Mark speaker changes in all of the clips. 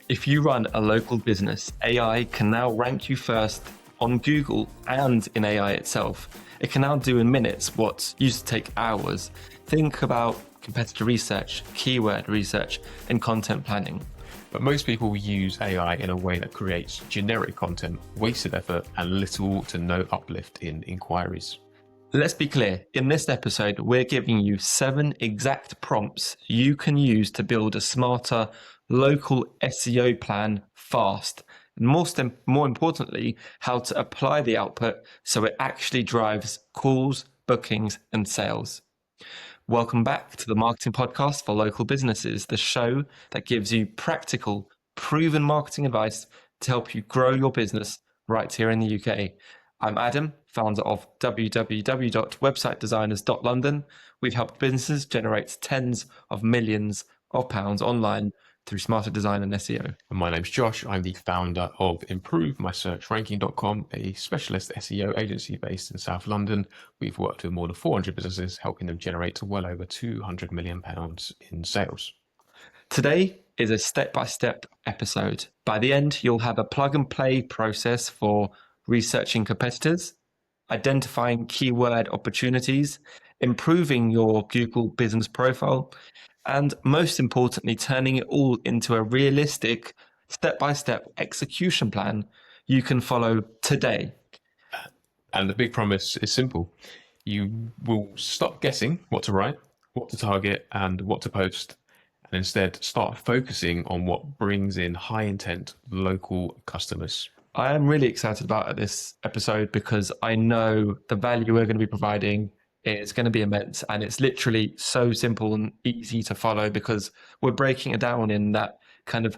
Speaker 1: If you run a local business, AI can now rank you first on Google and in AI itself. It can now do in minutes what used to take hours. Think about competitor research, keyword research, and content planning.
Speaker 2: But most people use AI in a way that creates generic content, wasted effort, and little to no uplift in inquiries.
Speaker 1: Let's be clear, in this episode, we're giving you 7 exact prompts you can use to build a smarter local SEO plan fast. And more importantly, how to apply the output so it actually drives calls, bookings, and sales. Welcome back to the Marketing Podcast for Local Businesses, the show that gives you practical, proven marketing advice to help you grow your business right here in the UK. I'm Adam, founder of www.websitedesigners.london. We've helped businesses generate tens of millions of pounds online through smarter design and SEO.
Speaker 2: And my name's Josh. I'm the founder of ImproveMySearchRanking.com, a specialist SEO agency based in South London. We've worked with more than 400 businesses, helping them generate well over £200 million in sales.
Speaker 1: Today is a step-by-step episode. By the end, you'll have a plug-and-play process for researching competitors, identifying keyword opportunities, improving your Google business profile, and most importantly, turning it all into a realistic step-by-step execution plan you can follow today.
Speaker 2: And the big promise is simple. You will stop guessing what to write, what to target, and what to post, and instead start focusing on what brings in high-intent local customers.
Speaker 1: I am really excited about this episode because I know the value we're going to be providing is going to be immense, and it's literally so simple and easy to follow because we're breaking it down in that kind of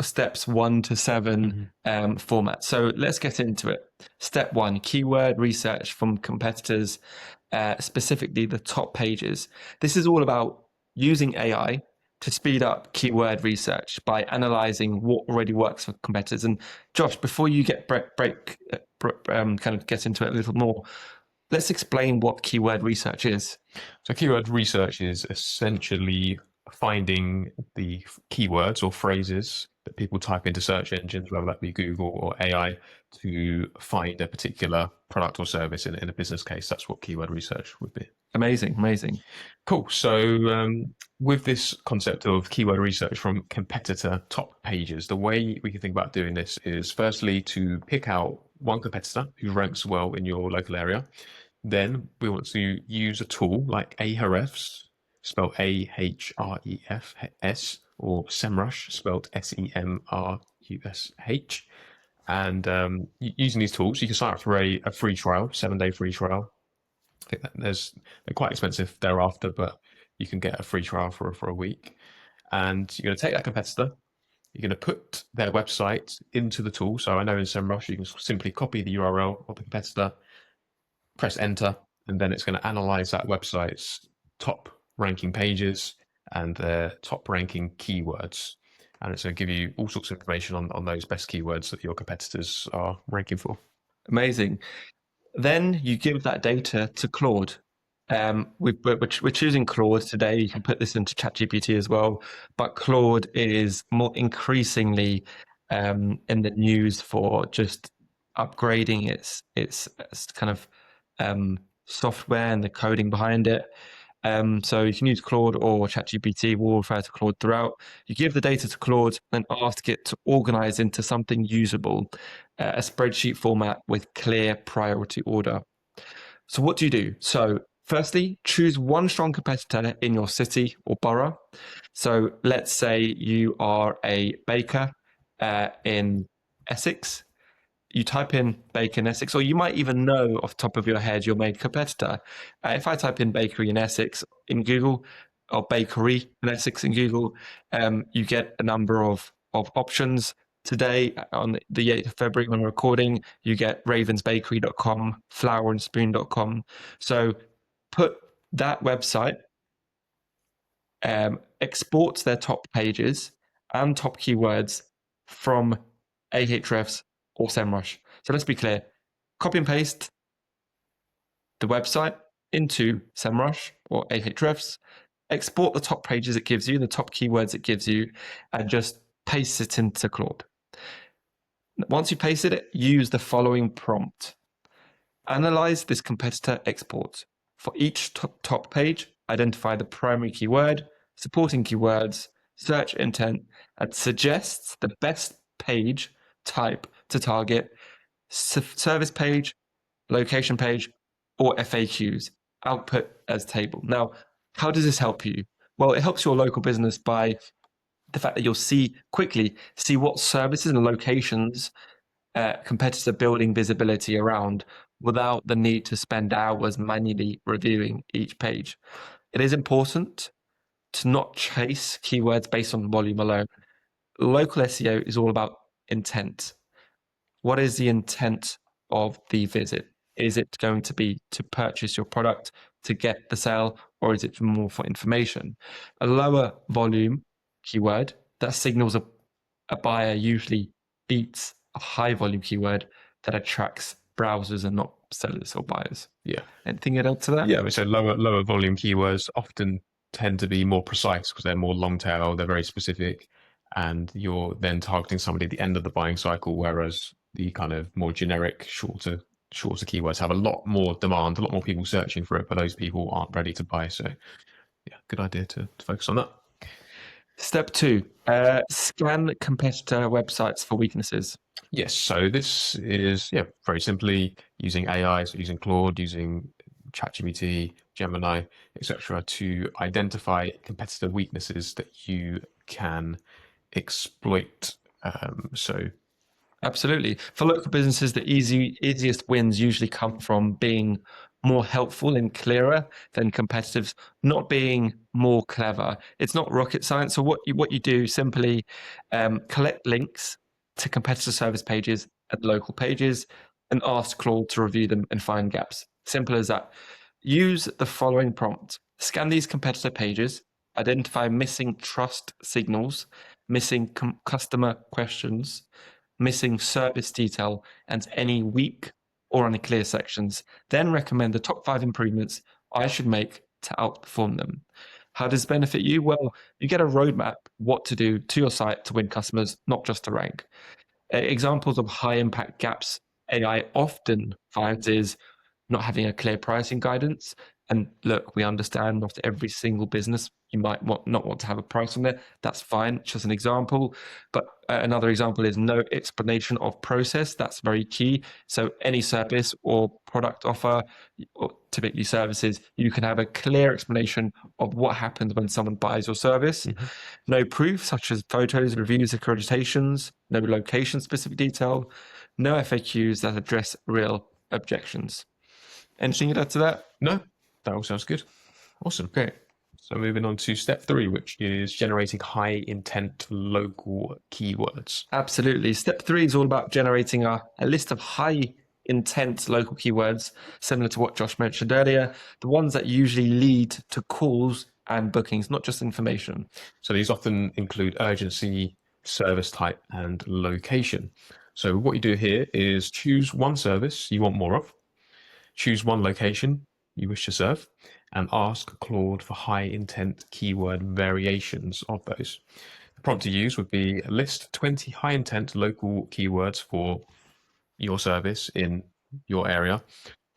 Speaker 1: steps 1 to 7 format. So let's get into it. Step 1, keyword research from competitors, specifically the top pages. This is all about using AI to speed up keyword research by analyzing what already works for competitors. And Josh, before you get kind of get into it a little more, let's explain what keyword research is.
Speaker 2: So keyword research is essentially finding the keywords or phrases that people type into search engines, whether that be Google or AI, to find a particular product or service in a business case. That's what keyword research would be.
Speaker 1: Amazing.
Speaker 2: Cool. So with this concept of keyword research from competitor top pages, the way we can think about doing this is firstly to pick out one competitor who ranks well in your local area. Then we want to use a tool like Ahrefs, spelled Ahrefs, or SEMrush, spelled Semrush. And using these tools, you can sign up for a free trial, 7-day free trial. I think that they're quite expensive thereafter, but you can get a free trial for a week. And you're going to take that competitor, you're going to put their website into the tool. So I know in SEMrush, you can simply copy the URL of the competitor, press enter, and then it's going to analyze that website's top ranking pages and their top ranking keywords. And it's going to give you all sorts of information on those best keywords that your competitors are ranking for.
Speaker 1: Amazing. Then you give that data to Claude. We're choosing Claude today. You can put this into ChatGPT as well, but Claude is more increasingly in the news for just upgrading its kind of software and the coding behind it. So you can use Claude or ChatGPT. We'll refer to Claude throughout. You give the data to Claude and ask it to organize into something usable, a spreadsheet format with clear priority order. So what do you do? So firstly, choose one strong competitor in your city or borough. So let's say you are a baker in Essex. You type in baker in Essex, or you might even know off the top of your head your main competitor. If I type in bakery in Essex in Google, or bakery in Essex in Google, you get a number of options. Today, on the 8th of February, when we're recording, you get ravensbakery.com, flowerandspoon.com. So put that website, export their top pages and top keywords from Ahrefs or SEMrush. So let's be clear, copy and paste the website into SEMrush or Ahrefs, export the top pages it gives you, the top keywords it gives you, and just paste it into Claude. Once you pasted it, use the following prompt. Analyze this competitor export. For each top page, identify the primary keyword, supporting keywords, search intent, and suggests the best page type to target: service page, location page, or FAQs. Output as table. Now, how does this help you? Well, it helps your local business by the fact that you'll quickly see what services and locations competitor building visibility around without the need to spend hours manually reviewing each page. It is important to not chase keywords based on volume alone. Local SEO is all about intent. What is the intent of the visit? Is it going to be to purchase your product, to get the sale, or is it more for information? A lower volume keyword that signals a buyer usually beats a high volume keyword that attracts browsers and not sellers or buyers.
Speaker 2: Yeah.
Speaker 1: Anything you'd add to that?
Speaker 2: Yeah, so lower volume keywords often tend to be more precise because they're more long tail, they're very specific, and you're then targeting somebody at the end of the buying cycle, whereas the kind of more generic, shorter keywords have a lot more demand, a lot more people searching for it, but those people aren't ready to buy. So yeah, good idea to focus on that.
Speaker 1: Step 2, scan competitor websites for weaknesses.
Speaker 2: Yes, so this is very simply using AI, so using Claude, using ChatGPT, Gemini, etc., to identify competitor weaknesses that you can exploit. So
Speaker 1: Absolutely. For local businesses, the easiest wins usually come from being more helpful and clearer than competitors, not being more clever. It's not rocket science. So what you do simply collect links to competitor service pages and local pages and ask Claude to review them and find gaps. Simple as that. Use the following prompt. Scan these competitor pages, identify missing trust signals, missing customer questions, missing service detail, and any weak or unclear sections. Then recommend the top 5 improvements I should make to outperform them. How does this benefit you? Well, you get a roadmap what to do to your site to win customers, not just to rank. Examples of high impact gaps AI often finds is not having a clear pricing guidance. And look, we understand not every single business, you might not want to have a price on there. That's fine. It's just an example. But another example is no explanation of process. That's very key. So any service or product offer, or typically services, you can have a clear explanation of what happens when someone buys your service. No proof, such as photos, reviews, accreditations, no location specific detail, no FAQs that address real objections. Anything you'd add to that?
Speaker 2: no, that all sounds good. Awesome.
Speaker 1: Great.
Speaker 2: So moving on to step 3, which is generating high intent local keywords.
Speaker 1: Absolutely. Step 3 is all about generating a list of high intent local keywords, similar to what Josh mentioned earlier, the ones that usually lead to calls and bookings, not just information.
Speaker 2: So these often include urgency, service type, and location. So what you do here is choose one service you want more of, choose one location you wish to serve, and ask Claude for high intent keyword variations of those. The prompt to use would be list 20 high intent local keywords for your service in your area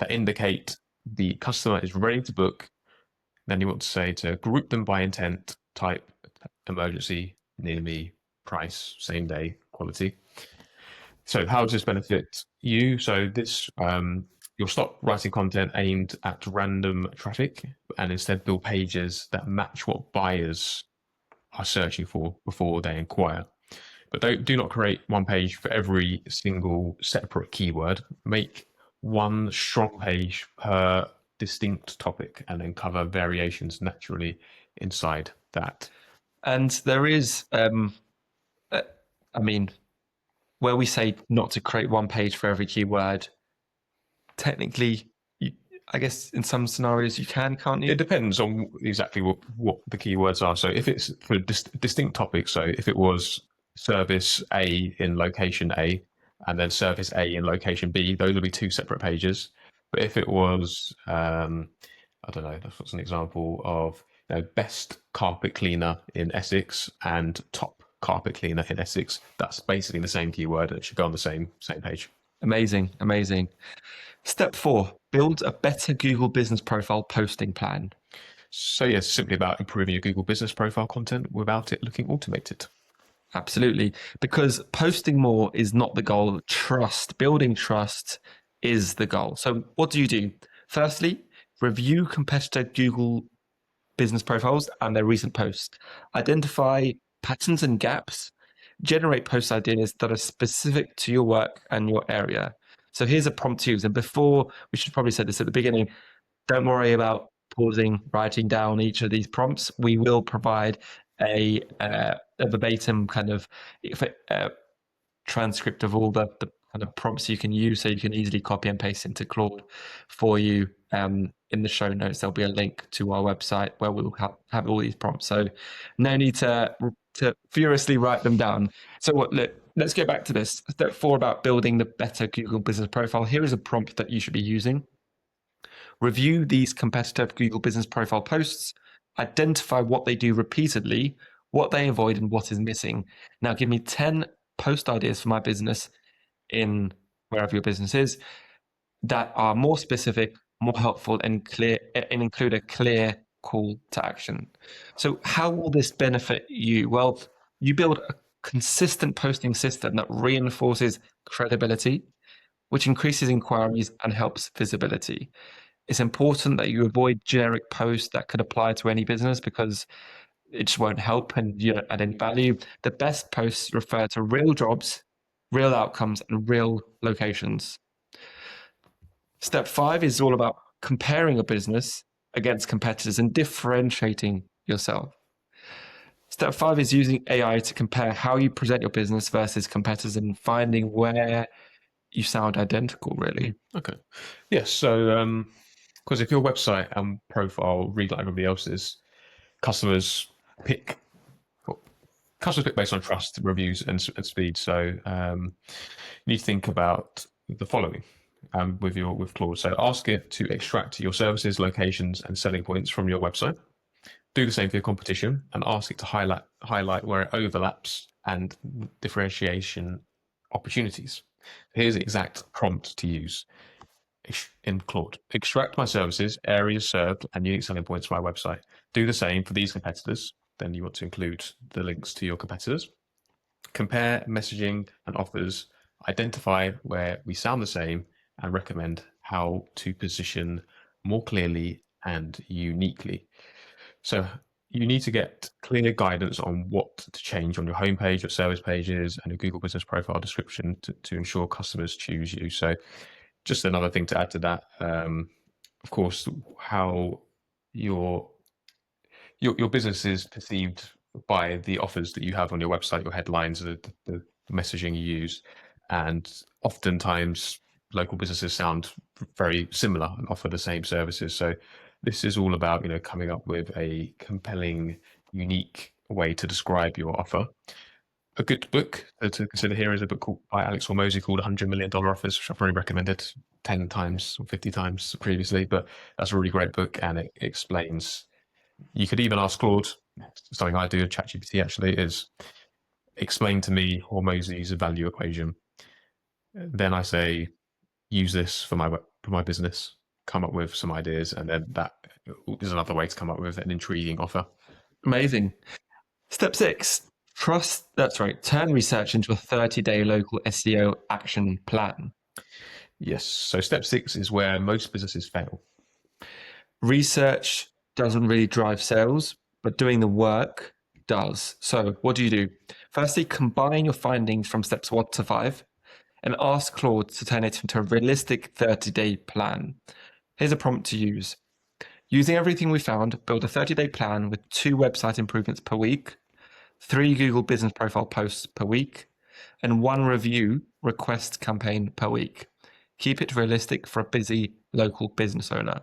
Speaker 2: that indicate the customer is ready to book. Then you want to say to group them by intent, type, emergency, near me, price, same day, quality. So how does this benefit you? So this you'll stop writing content aimed at random traffic and instead build pages that match what buyers are searching for before they inquire. But do not create one page for every single separate keyword. Make one strong page per distinct topic and then cover variations naturally inside that.
Speaker 1: And there is, where we say not to create one page for every keyword, technically, I guess in some scenarios you can't you?
Speaker 2: It depends on exactly what the keywords are. So if it's for distinct topics, so if it was service A in location A and then service A in location B, those would be 2 separate pages. But if it was, I don't know, that's what's an example of best carpet cleaner in Essex and top carpet cleaner in Essex, that's basically the same keyword. It should go on the same page.
Speaker 1: Amazing, amazing. Step 4, build a better Google Business Profile posting plan.
Speaker 2: So yeah, it's simply about improving your Google Business Profile content without it looking automated.
Speaker 1: Absolutely. Because posting more is not the goal. Building trust is the goal. So, what do? Firstly, review competitor Google business profiles and their recent posts. Identify patterns and gaps. Generate post ideas that are specific to your work and your area. So, here's a prompt to use. And before, we should probably say this at the beginning, don't worry about pausing, writing down each of these prompts. We will provide a verbatim kind of transcript of all the kind of prompts you can use, so you can easily copy and paste into Claude for you. In the show notes, there'll be a link to our website where we'll have all these prompts. So no need to furiously write them down. So let's go back to this. Step 4 about building the better Google Business Profile. Here is a prompt that you should be using. Review these competitive Google Business Profile posts, identify what they do repeatedly, what they avoid, and what is missing. Now, give me 10 post ideas for my business in wherever your business is that are more specific, more helpful, and clear, and include a clear call to action. So, how will this benefit you? Well, you build a consistent posting system that reinforces credibility, which increases inquiries and helps visibility. It's important that you avoid generic posts that could apply to any business because it just won't help and you don't add any value. The best posts refer to real jobs, real outcomes, and real locations. Step 5 is all about comparing a business against competitors and differentiating yourself. Step 5 is using AI to compare how you present your business versus competitors and finding where you sound identical, really.
Speaker 2: Okay. Yeah. So, because if your website and profile read like everybody else's, customers pick based on trust, reviews, and speed. So you need to think about the following with Claude. So ask it to extract your services, locations, and selling points from your website. Do the same for your competition, and ask it to highlight where it overlaps and differentiation opportunities. Here's the exact prompt to use in Claude. Extract my services, areas served, and unique selling points from my website. Do the same for these competitors. Then you want to include the links to your competitors. Compare messaging and offers. Identify where we sound the same and recommend how to position more clearly and uniquely. So you need to get clear guidance on what to change on your homepage, your service pages, and your Google Business Profile description to ensure customers choose you. So just another thing to add to that, of course, how your business is perceived by the offers that you have on your website, your headlines, the messaging you use, and oftentimes local businesses sound very similar and offer the same services. So this is all about coming up with a compelling, unique way to describe your offer. A good book to consider here is a book by Alex Hormozy called $100 Million Offers, which I've already recommended 10 times or 50 times previously, but that's a really great book and it explains. You could even ask Claude, something I do at ChatGPT actually, is explain to me Hormozy's value equation. Then I say, use this for my business, come up with some ideas, and then that is another way to come up with an intriguing offer.
Speaker 1: Amazing. Step 6, turn research into a 30-day local SEO action plan.
Speaker 2: Yes. So step 6 is where most businesses fail.
Speaker 1: Research doesn't really drive sales, but doing the work does. So what do? Firstly, combine your findings from steps 1 to 5 and ask Claude to turn it into a realistic 30-day plan. Here's a prompt to use. Using everything we found, build a 30-day plan with 2 website improvements per week, 3 Google Business Profile posts per week, and 1 review request campaign per week. Keep it realistic for a busy local business owner.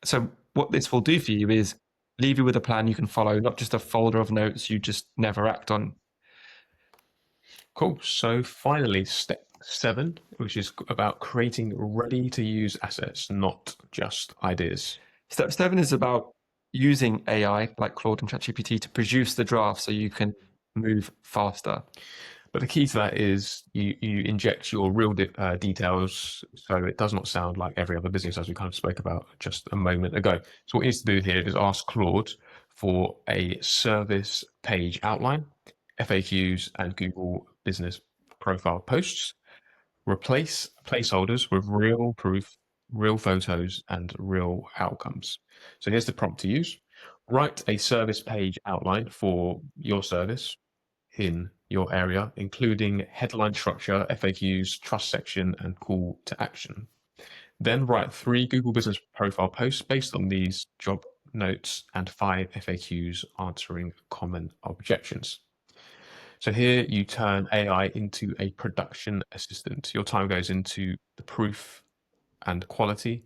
Speaker 1: So what this will do for you is leave you with a plan you can follow, not just a folder of notes you just never act on.
Speaker 2: Cool. So finally, step 7, which is about creating ready-to-use assets, not just ideas.
Speaker 1: Step 7 is about using AI like Claude and ChatGPT to produce the draft so you can move faster.
Speaker 2: But the key to that is you inject your real details, so it does not sound like every other business, as we kind of spoke about just a moment ago. So what you need to do here is ask Claude for a service page outline, FAQs, and Google Business Profile posts. Replace placeholders with real proof, real photos, and real outcomes. So here's the prompt to use. Write a service page outline for your service in your area, including headline structure, FAQs, trust section, and call to action. Then write 3 Google Business Profile posts based on these job notes and 5 FAQs answering common objections. So here you turn AI into a production assistant. Your time goes into the proof and quality,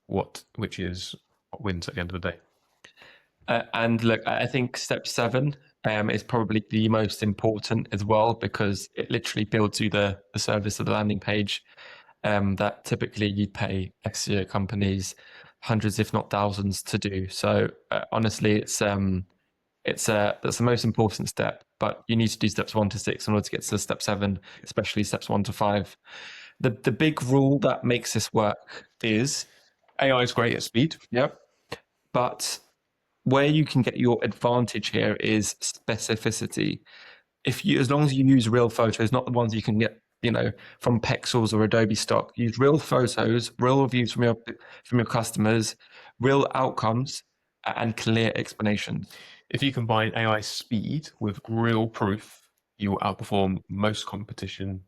Speaker 2: which is what wins at the end of the day.
Speaker 1: And look, I think step 7 is probably the most important as well, because it literally builds you the service of the landing page that typically you'd pay SEO companies hundreds, if not thousands, to do. So honestly, that's the most important step. But you need to do steps 1 to 6 in order to get to step 7, especially steps 1 to 5. The big rule that makes this work is
Speaker 2: AI is great at speed.
Speaker 1: Yep, but where you can get your advantage here is specificity. As long as you use real photos, not the ones you can get, from Pexels or Adobe stock, use real photos, real reviews from your customers, real outcomes, and clear explanations.
Speaker 2: If you combine AI speed with real proof, you will outperform most competition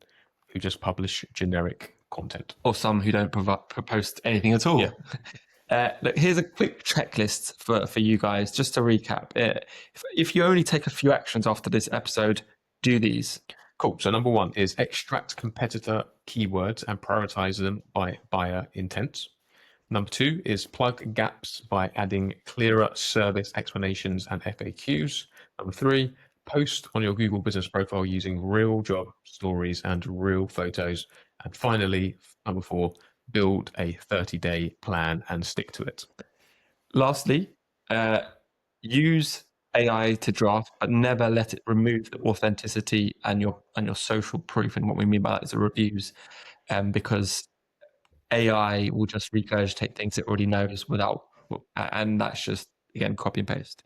Speaker 2: who just publish generic content.
Speaker 1: Or some who don't post anything at all.
Speaker 2: Yeah.
Speaker 1: Look, here's a quick checklist for you guys, just to recap. If you only take a few actions after this episode, do these.
Speaker 2: Cool. So number 1 is extract competitor keywords and prioritize them by buyer intent. Number 2 is plug gaps by adding clearer service explanations and FAQs. Number 3, post on your Google Business Profile using real job stories and real photos. And finally, number 4, build a 30-day plan and stick to it.
Speaker 1: Lastly, use AI to draft, but never let it remove the authenticity and your social proof. And what we mean by that is the reviews, because AI will just regurgitate things it already knows and that's just, again, copy and paste.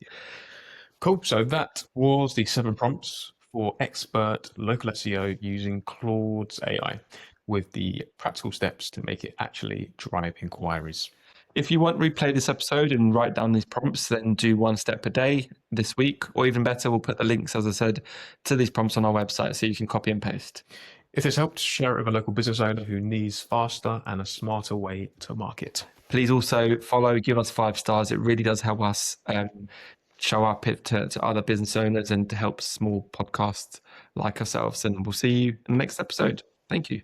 Speaker 2: Cool. So that was the 7 prompts for expert local SEO using Claude's AI, with the practical steps to make it actually drive inquiries.
Speaker 1: If you want to replay this episode and write down these prompts, then do 1 step a day this week, or even better, we'll put the links, as I said, to these prompts on our website so you can copy and paste.
Speaker 2: If this helped, share it with a local business owner who needs faster and a smarter way to market.
Speaker 1: Please also follow, give us 5 stars. It really does help us show up to other business owners and to help small podcasts like ourselves. And we'll see you in the next episode. Thank you.